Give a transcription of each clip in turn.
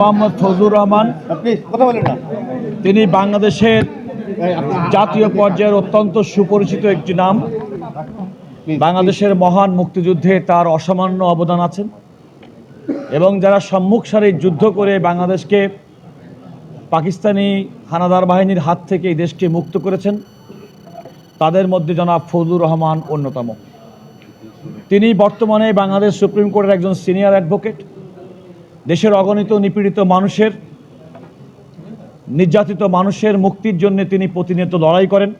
মোহাম্মদ ফজলুর রহমান তিনি বাংলাদেশের জাতীয় পর্যায়ের অত্যন্ত সুপরিচিত একটি নাম। বাংলাদেশের মহান মুক্তিযুদ্ধে তার অসামান্য অবদান আছেন এবং যারা সম্মুখ সারির যুদ্ধ করে বাংলাদেশকে পাকিস্তানি হানাদার বাহিনীর হাত থেকে এই দেশকে মুক্ত করেছেন, তাদের মধ্যে জনাব ফজলুর রহমান অন্যতম। তিনি বর্তমানে বাংলাদেশ সুপ্রিম কোর্টের একজন সিনিয়র অ্যাডভোকেট। দেশের অগণিত নিপীড়িত মানুষের, নির্যাতিত মানুষের মুক্তির জন্য তিনি প্রতিনিয়ত লড়াই করেন।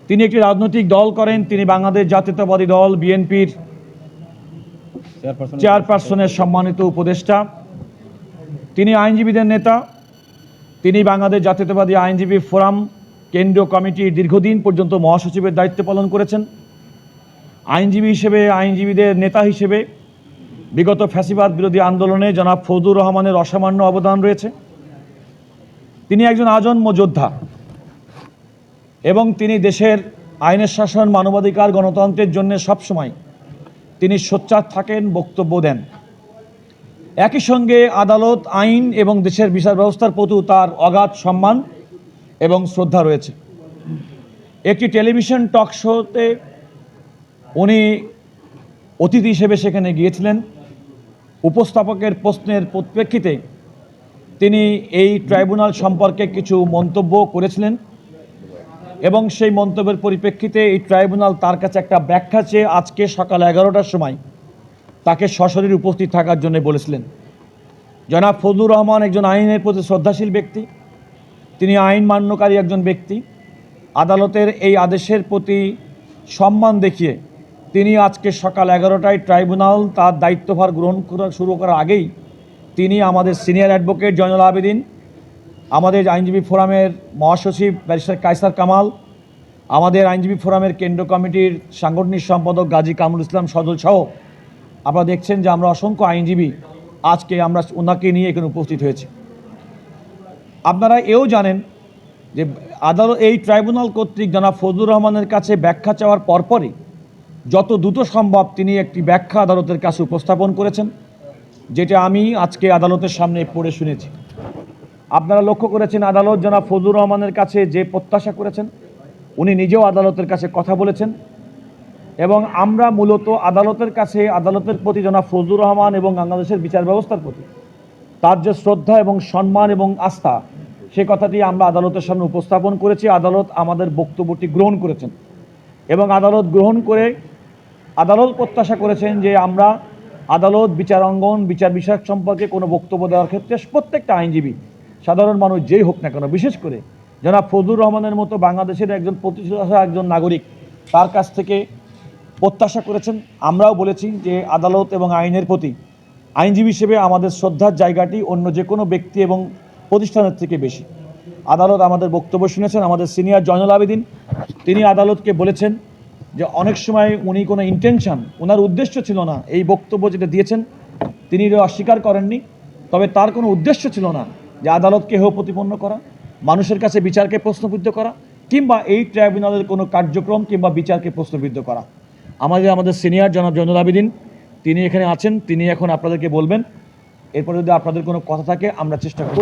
তিনি একটি রাজনৈতিক দল করেন। তিনি বাংলাদেশ জাতীয়তাবাদী দল বিএনপির চেয়ারপারসনের সম্মানিত উপদেষ্টা। তিনি আইনজীবীদের নেতা। তিনি বাংলাদেশ জাতীয়তাবাদী আইনজীবী ফোরাম কেন্দ্রীয় কমিটির দীর্ঘদিন পর্যন্ত মহাসচিবের দায়িত্ব পালন করেছেন। আইনজীবী হিসেবে, আইনজীবীদের নেতা হিসেবে বিগত ফ্যাসিবাদ বিরোধী আন্দোলনে জনাব ফজলুর রহমানের অসামান্য অবদান রয়েছে। তিনি একজন আজন্ম যোদ্ধা এবং তিনি দেশের আইনের শাসন, মানবাধিকার, গণতন্ত্রের জন্য সবসময় তিনি সোচ্চার থাকেন, বক্তব্য দেন। একই সঙ্গে আদালত, আইন এবং দেশের বিচার ব্যবস্থার প্রতি তার অগাধ সম্মান এবং শ্রদ্ধা রয়েছে। একটি টেলিভিশন টক শোতে উনি অতিথি হিসেবে সেখানে গিয়েছিলেন। উপস্থাপকের প্রশ্নের পরিপ্রেক্ষিতে তিনি এই ট্রাইব্যুনাল সম্পর্কে কিছু মন্তব্য করেছিলেন এবং সেই মন্তব্যের পরিপ্রেক্ষিতে এই ট্রাইব্যুনাল তার কাছে একটা ব্যাখ্যা চেয়ে আজকে সকাল 11টার সময় তাকে সশরীরে উপস্থিত থাকার জন্য বলেছিলেন। জনাব ফজলুর রহমান একজন আইনের প্রতি শ্রদ্ধাশীল ব্যক্তি। তিনি আইন মান্যকারী একজন ব্যক্তি। আদালতের এই আদেশের প্রতি সম্মান দেখিয়ে তিনি আজকে সকাল 11টায় ট্রাইব্যুনাল তার দায়িত্বভার গ্রহণ শুরু করার আগেই তিনি আমাদের সিনিয়র অ্যাডভোকেট জয়নুল আবেদিন, আমাদের আইনজীবী ফোরামের মহাসচিব ব্যারিস্টার কায়সার কামাল, আমাদের আইনজীবী ফোরামের কেন্দ্রীয় কমিটির সাংগঠনিক সম্পাদক গাজী কামরুল ইসলাম সজল সহ আপনারা দেখছেন যে আমরা অসংখ্য আইনজীবী আজকে আমরা ওনাকে নিয়ে এখানে উপস্থিত হয়েছি। আপনারা এও জানেন যে আদালত এই ট্রাইব্যুনাল কর্তৃক জনাব ফজলুর রহমানের কাছে ব্যাখ্যা চাওয়ার পরপরই যত দ্রুত সম্ভব তিনি একটি ব্যাখ্যা আদালতের কাছে উপস্থাপন করেছেন, যেটা আমি আজকে আদালতের সামনে পড়ে শুনেছি। আপনারা লক্ষ্য করেছেন আদালত জনাব ফজলুর রহমানের কাছে যে প্রত্যাশা করেছেন, উনি নিজেও আদালতের কাছে কথা বলেছেন এবং আমরা মূলত আদালতের কাছে, আদালতের প্রতি জনাব ফজলুর রহমান এবং বাংলাদেশের বিচার ব্যবস্থার প্রতি তার যে শ্রদ্ধা এবং সম্মান এবং আস্থা, সে কথাটি আমরা আদালতের সামনে উপস্থাপন করেছি। আদালত আমাদের বক্তব্যটি গ্রহণ করেছেন এবং আদালত গ্রহণ করে আদালত প্রত্যাশা করেছেন যে আমরা আদালত, বিচার অঙ্গন, বিচার বিষয়ক সম্পর্কে কোনো বক্তব্য দেওয়ার ক্ষেত্রে প্রত্যেকটা আইনজীবী, সাধারণ মানুষ যেই হোক না কেন, বিশেষ করে জনাব ফজলুর রহমানের মতো বাংলাদেশের একজন প্রতিষ্ঠা একজন নাগরিক, তার কাছ থেকে প্রত্যাশা করেছেন। আমরাও বলেছি যে আদালত এবং আইনের প্রতি আইনজীবী হিসেবে আমাদের শ্রদ্ধার জায়গাটি অন্য যে কোনো ব্যক্তি এবং প্রতিষ্ঠানের থেকে বেশি। আদালত আমাদের বক্তব্য শুনেছেন। আমাদের সিনিয়র জয়নুল আবেদিন তিনি আদালতকে বলেছেন যে অনেক সময় উনি কোনো ইন্টেনশন, ওনার উদ্দেশ্য ছিল না, এই বক্তব্য যেটা দিয়েছেন তিনি অস্বীকার করেননি, তবে তার কোনো উদ্দেশ্য ছিল না যে আদালতকে হেয় প্রতিপন্ন করা, মানুষের কাছে বিচারকে প্রশ্নবিদ্ধ করা কিংবা এই ট্রাইব্যুনালের কোনো কার্যক্রম কিংবা বিচারকে প্রশ্নবিদ্ধ করা। আমাদের সিনিয়র জনাব জয়নুল আবেদিন তিনি এখানে আছেন, তিনি এখন আপনাদেরকে বলবেন। এরপরে যদি আপনাদের কোনো কথা থাকে আমরা চেষ্টা করব।